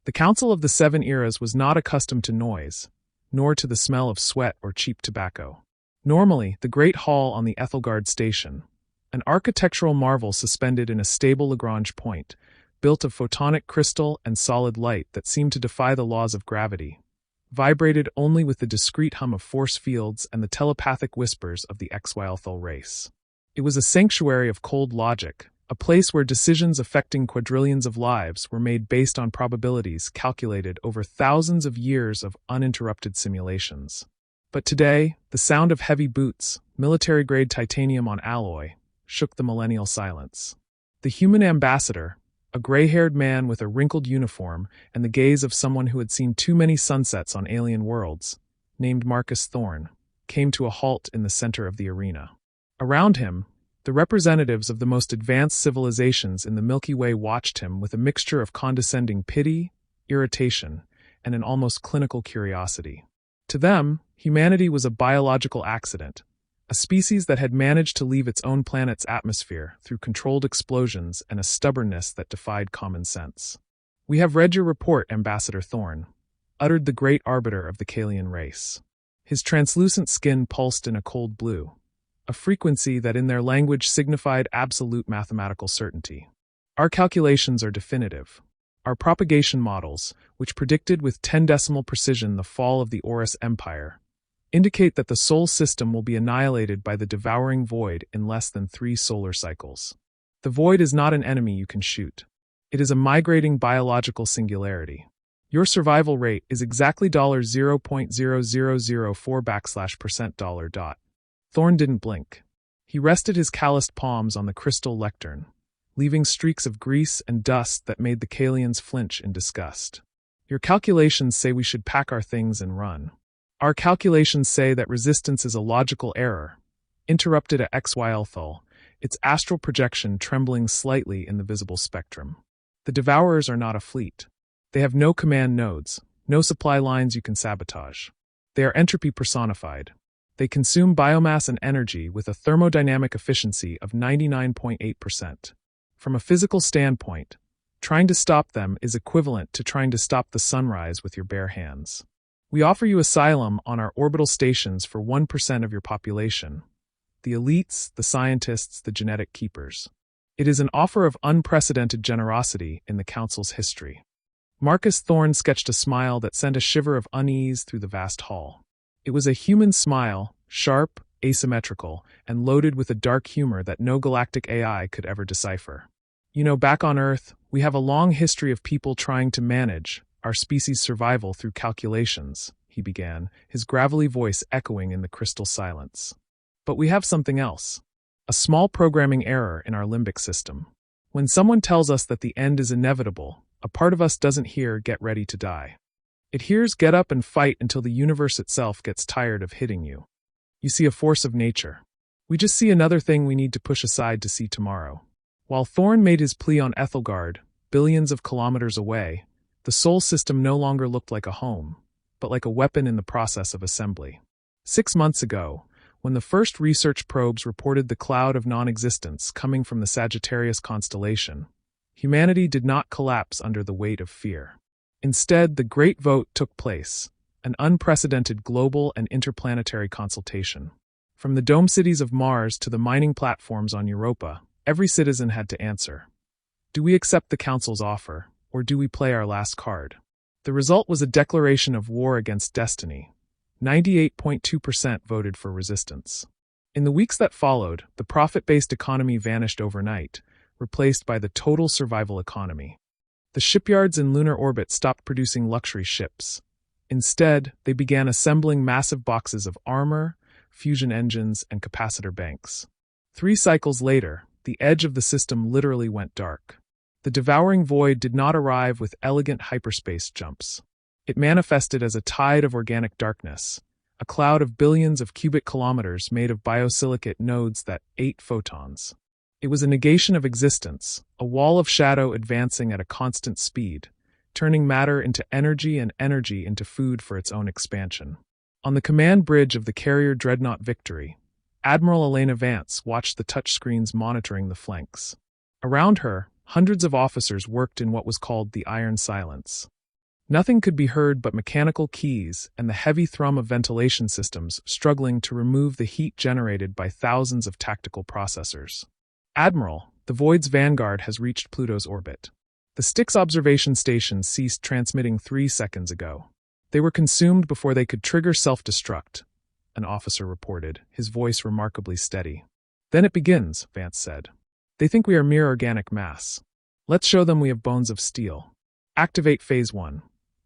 The Council of the Seven Eras was not accustomed to noise, nor to the smell of sweat or cheap tobacco. Normally, the Great Hall on the Ethelgard Station, an architectural marvel suspended in a stable Lagrange point, built of photonic crystal and solid light that seemed to defy the laws of gravity, vibrated only with the discreet hum of force fields and the telepathic whispers of the Exwylthal race. It was a sanctuary of cold logic, a place where decisions affecting quadrillions of lives were made based on probabilities calculated over thousands of years of uninterrupted simulations. But today, the sound of heavy boots, military-grade titanium on alloy, shook the millennial silence. The human ambassador, a gray-haired man with a wrinkled uniform and the gaze of someone who had seen too many sunsets on alien worlds, named Marcus Thorne, came to a halt in the center of the arena. Around him, the representatives of the most advanced civilizations in the Milky Way watched him with a mixture of condescending pity, irritation, and an almost clinical curiosity. To them, humanity was a biological accident, a species that had managed to leave its own planet's atmosphere through controlled explosions and a stubbornness that defied common sense. "We have read your report, Ambassador Thorne," uttered the great arbiter of the Kalian race. His translucent skin pulsed in a cold blue, a frequency that in their language signified absolute mathematical certainty. "Our calculations are definitive. Our propagation models, which predicted with 10 decimal precision the fall of the Horus Empire, indicate that the Sol system will be annihilated by the devouring void in less than 3 solar cycles. The void is not an enemy you can shoot. It is a migrating biological singularity. Your survival rate is exactly $0.0004%. Thorne didn't blink. He rested his calloused palms on the crystal lectern, leaving streaks of grease and dust that made the Kalians flinch in disgust. "Your calculations say we should pack our things and run." "Our calculations say that resistance is a logical error," interrupted a Exwylthal, its astral projection trembling slightly in the visible spectrum. "The Devourers are not a fleet. They have no command nodes, no supply lines you can sabotage. They are entropy personified. They consume biomass and energy with a thermodynamic efficiency of 99.8%. From a physical standpoint, trying to stop them is equivalent to trying to stop the sunrise with your bare hands. We offer you asylum on our orbital stations for 1% of your population, the elites, the scientists, the genetic keepers. It is an offer of unprecedented generosity in the Council's history." Marcus Thorne sketched a smile that sent a shiver of unease through the vast hall. It was a human smile, sharp, asymmetrical, and loaded with a dark humor that no galactic AI could ever decipher. "You know, back on Earth, we have a long history of people trying to manage our species' survival through calculations," he began, his gravelly voice echoing in the crystal silence. "But we have something else. A small programming error in our limbic system. When someone tells us that the end is inevitable, a part of us doesn't hear 'get ready to die.' It hears 'get up and fight until the universe itself gets tired of hitting you.' You see a force of nature. We just see another thing we need to push aside to see tomorrow." While Thorne made his plea on Ethelgard, billions of kilometers away, the Sol system no longer looked like a home, but like a weapon in the process of assembly. 6 months ago, when the first research probes reported the cloud of non-existence coming from the Sagittarius constellation, humanity did not collapse under the weight of fear. Instead, the Great Vote took place, an unprecedented global and interplanetary consultation. From the dome cities of Mars to the mining platforms on Europa, every citizen had to answer. Do we accept the Council's offer, or do we play our last card? The result was a declaration of war against destiny. 98.2% voted for resistance. In the weeks that followed, the profit-based economy vanished overnight, replaced by the total survival economy. The shipyards in lunar orbit stopped producing luxury ships. Instead, they began assembling massive boxes of armor, fusion engines, and capacitor banks. 3 cycles later, the edge of the system literally went dark. The devouring void did not arrive with elegant hyperspace jumps. It manifested as a tide of organic darkness, a cloud of billions of cubic kilometers made of biosilicate nodes that ate photons. It was a negation of existence, a wall of shadow advancing at a constant speed, turning matter into energy and energy into food for its own expansion. On the command bridge of the carrier dreadnought Victory, Admiral Elena Vance watched the touchscreens monitoring the flanks. Around her, hundreds of officers worked in what was called the Iron Silence. Nothing could be heard but mechanical keys and the heavy thrum of ventilation systems struggling to remove the heat generated by thousands of tactical processors. Admiral, the Void's vanguard has reached Pluto's orbit. The Styx observation station ceased transmitting 3 seconds ago. They were consumed before they could trigger self-destruct, an officer reported, his voice remarkably steady. Then it begins, Vance said. They think we are mere organic mass. Let's show them we have bones of steel. Activate Phase 1.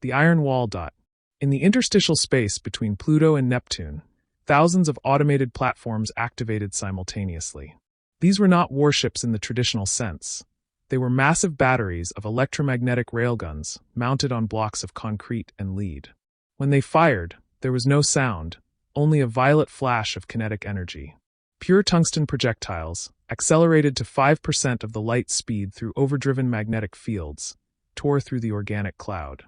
The Iron Wall. In the interstitial space between Pluto and Neptune, thousands of automated platforms activated simultaneously. These were not warships in the traditional sense. They were massive batteries of electromagnetic railguns mounted on blocks of concrete and lead. When they fired, there was no sound, only a violet flash of kinetic energy. Pure tungsten projectiles, accelerated to 5% of the light speed through overdriven magnetic fields, tore through the organic cloud.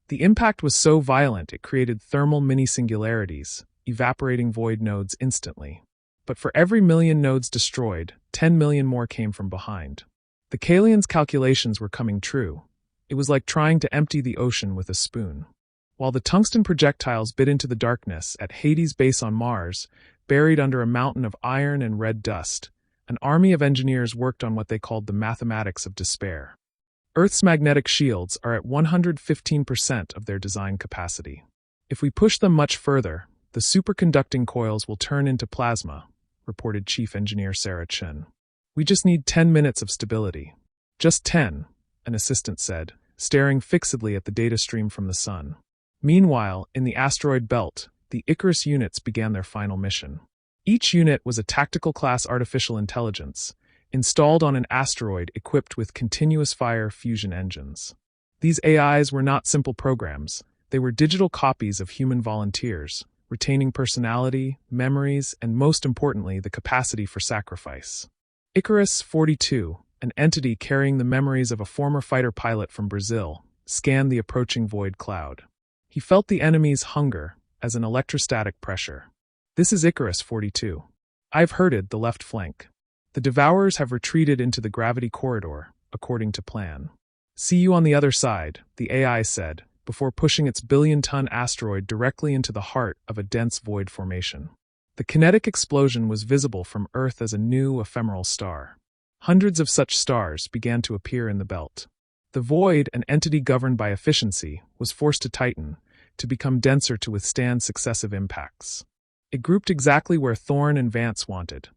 The impact was so violent it created thermal mini-singularities, evaporating void nodes instantly. But for every million nodes destroyed, 10 million more came from behind. The Kalians' calculations were coming true. It was like trying to empty the ocean with a spoon. While the tungsten projectiles bit into the darkness at Hades' base on Mars, buried under a mountain of iron and red dust, an army of engineers worked on what they called the mathematics of despair. Earth's magnetic shields are at 115% of their design capacity. If we push them much further, the superconducting coils will turn into plasma, reported Chief Engineer Sarah Chen. We just need 10 minutes of stability. Just 10, an assistant said, staring fixedly at the data stream from the sun. Meanwhile, in the asteroid belt, the Icarus units began their final mission. Each unit was a tactical-class artificial intelligence, installed on an asteroid equipped with continuous fire fusion engines. These AIs were not simple programs, they were digital copies of human volunteers, retaining personality, memories, and most importantly, the capacity for sacrifice. Icarus 42, an entity carrying the memories of a former fighter pilot from Brazil, scanned the approaching void cloud. He felt the enemy's hunger as an electrostatic pressure. This is Icarus 42. I've herded the left flank. The Devourers have retreated into the gravity corridor, according to plan. See you on the other side, the AI said, before pushing its billion-ton asteroid directly into the heart of a dense void formation. The kinetic explosion was visible from Earth as a new, ephemeral star. Hundreds of such stars began to appear in the belt. The void, an entity governed by efficiency, was forced to tighten, to become denser to withstand successive impacts. It grouped exactly where Thorne and Vance wanted,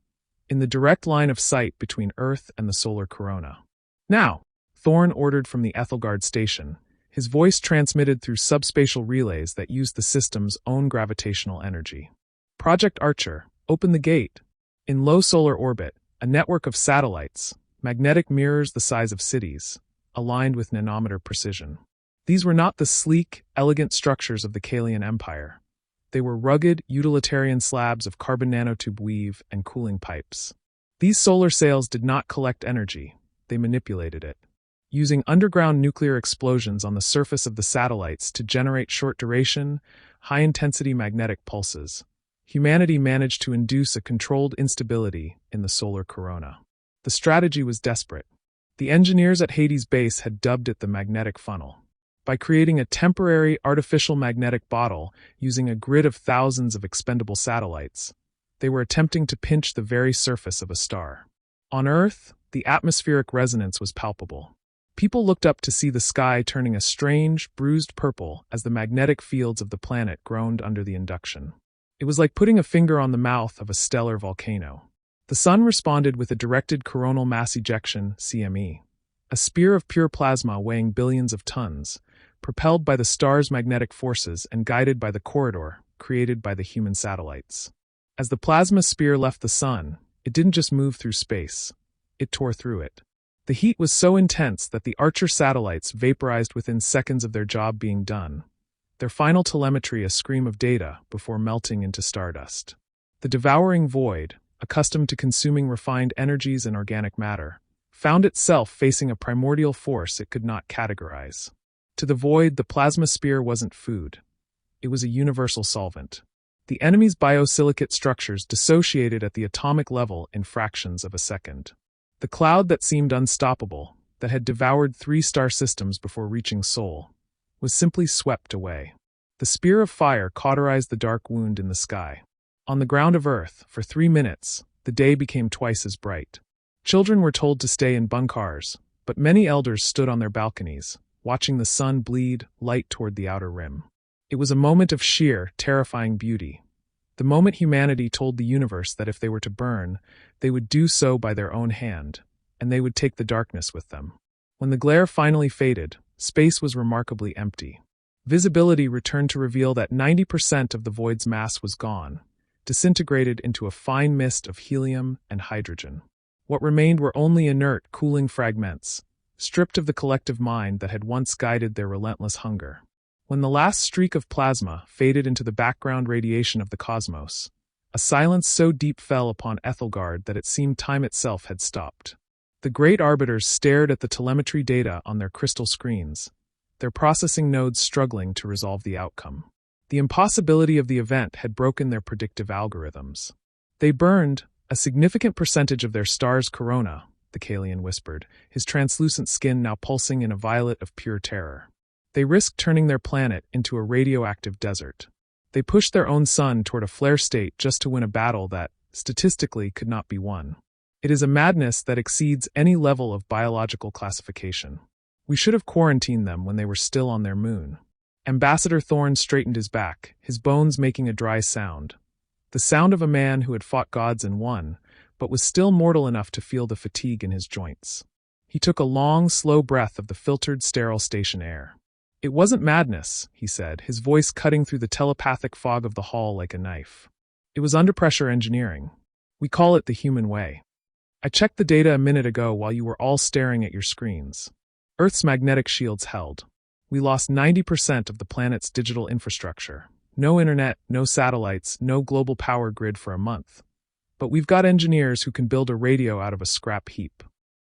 in the direct line of sight between Earth and the solar corona. Now, Thorne ordered from the Ethelgard station, his voice transmitted through subspatial relays that used the system's own gravitational energy. Project Archer, open the gate. In low solar orbit, a network of satellites, magnetic mirrors the size of cities, aligned with nanometer precision. These were not the sleek, elegant structures of the Kalian Empire. They were rugged, utilitarian slabs of carbon nanotube weave and cooling pipes. These solar sails did not collect energy, they manipulated it. Using underground nuclear explosions on the surface of the satellites to generate short-duration, high-intensity magnetic pulses, humanity managed to induce a controlled instability in the solar corona. The strategy was desperate. The engineers at Hades' base had dubbed it the magnetic funnel. By creating a temporary artificial magnetic bottle using a grid of thousands of expendable satellites, they were attempting to pinch the very surface of a star. On Earth, the atmospheric resonance was palpable. People looked up to see the sky turning a strange, bruised purple as the magnetic fields of the planet groaned under the induction. It was like putting a finger on the mouth of a stellar volcano. The sun responded with a directed coronal mass ejection, CME, a spear of pure plasma weighing billions of tons, propelled by the star's magnetic forces and guided by the corridor created by the human satellites. As the plasma spear left the sun, it didn't just move through space, it tore through it. The heat was so intense that the Archer satellites vaporized within seconds of their job being done, their final telemetry a scream of data before melting into stardust. The devouring void, accustomed to consuming refined energies and organic matter, found itself facing a primordial force it could not categorize. To the void, the plasma spear wasn't food. It was a universal solvent. The enemy's biosilicate structures dissociated at the atomic level in fractions of a second. The cloud that seemed unstoppable, that had devoured 3-star systems before reaching Sol, was simply swept away. The spear of fire cauterized the dark wound in the sky. On the ground of Earth, for 3 minutes, the day became twice as bright. Children were told to stay in bunkers, but many elders stood on their balconies, watching the sun bleed light toward the outer rim. It was a moment of sheer, terrifying beauty. The moment humanity told the universe that if they were to burn, they would do so by their own hand, and they would take the darkness with them. When the glare finally faded, space was remarkably empty. Visibility returned to reveal that 90% of the void's mass was gone, disintegrated into a fine mist of helium and hydrogen. What remained were only inert, cooling fragments, stripped of the collective mind that had once guided their relentless hunger. When the last streak of plasma faded into the background radiation of the cosmos, a silence so deep fell upon Ethelgard that it seemed time itself had stopped. The great arbiters stared at the telemetry data on their crystal screens, their processing nodes struggling to resolve the outcome. The impossibility of the event had broken their predictive algorithms. They burned a significant percentage of their star's corona, the Kalian whispered, his translucent skin now pulsing in a violet of pure terror. They risked turning their planet into a radioactive desert. They pushed their own sun toward a flare state just to win a battle that, statistically, could not be won. It is a madness that exceeds any level of biological classification. We should have quarantined them when they were still on their moon. Ambassador Thorn straightened his back, his bones making a dry sound. The sound of a man who had fought gods and won, but was still mortal enough to feel the fatigue in his joints. He took a long, slow breath of the filtered, sterile station air. It wasn't madness, he said, his voice cutting through the telepathic fog of the hall like a knife. It was under-pressure engineering. We call it the human way. I checked the data a minute ago while you were all staring at your screens. Earth's magnetic shields held. We lost 90% of the planet's digital infrastructure. No internet, no satellites, no global power grid for a month. But we've got engineers who can build a radio out of a scrap heap.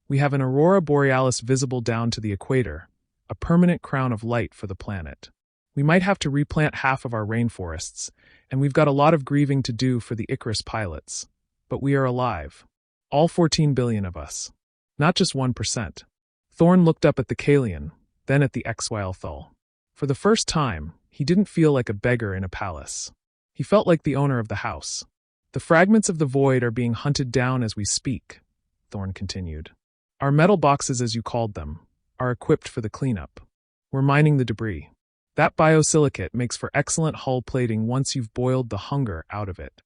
We have an aurora borealis visible down to the equator, a permanent crown of light for the planet. We might have to replant half of our rainforests, and we've got a lot of grieving to do for the Icarus pilots. But we are alive. All 14 billion of us. Not just 1%. Thorn looked up at the Kalian, then at the Exwilthul. For the first time, he didn't feel like a beggar in a palace. He felt like the owner of the house. The fragments of the void are being hunted down as we speak, Thorn continued. Our metal boxes, as you called them, are equipped for the cleanup. We're mining the debris. That biosilicate makes for excellent hull plating once you've boiled the hunger out of it.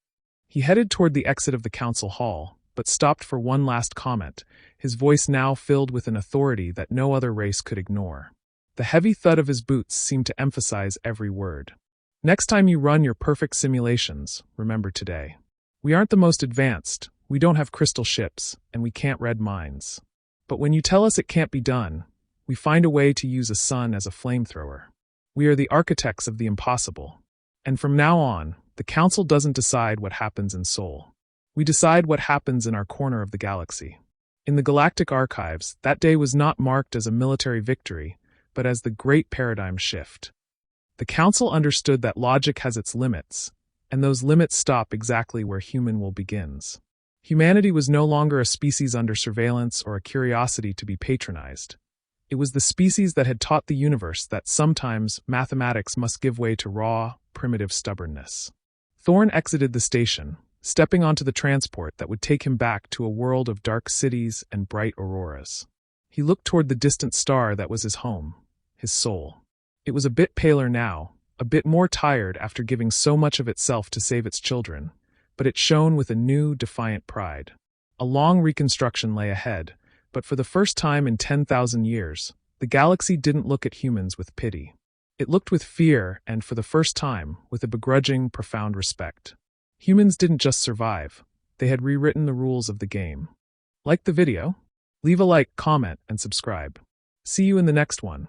He headed toward the exit of the council hall, but stopped for one last comment, his voice now filled with an authority that no other race could ignore. The heavy thud of his boots seemed to emphasize every word. Next time you run your perfect simulations, remember today. We aren't the most advanced, we don't have crystal ships, and we can't read minds. But when you tell us it can't be done, we find a way to use a sun as a flamethrower. We are the architects of the impossible. And from now on, the Council doesn't decide what happens in Sol. We decide what happens in our corner of the galaxy. In the galactic archives, that day was not marked as a military victory, but as the great paradigm shift. The Council understood that logic has its limits, and those limits stop exactly where human will begins. Humanity was no longer a species under surveillance or a curiosity to be patronized. It was the species that had taught the universe that sometimes mathematics must give way to raw, primitive stubbornness. Thorn exited the station, stepping onto the transport that would take him back to a world of dark cities and bright auroras. He looked toward the distant star that was his home, his soul. It was a bit paler now, a bit more tired after giving so much of itself to save its children, but it shone with a new, defiant pride. A long reconstruction lay ahead, but for the first time in 10,000 years, the galaxy didn't look at humans with pity. It looked with fear and, for the first time, with a begrudging, profound respect. Humans didn't just survive, they had rewritten the rules of the game. Like the video? Leave a like, comment, and subscribe. See you in the next one.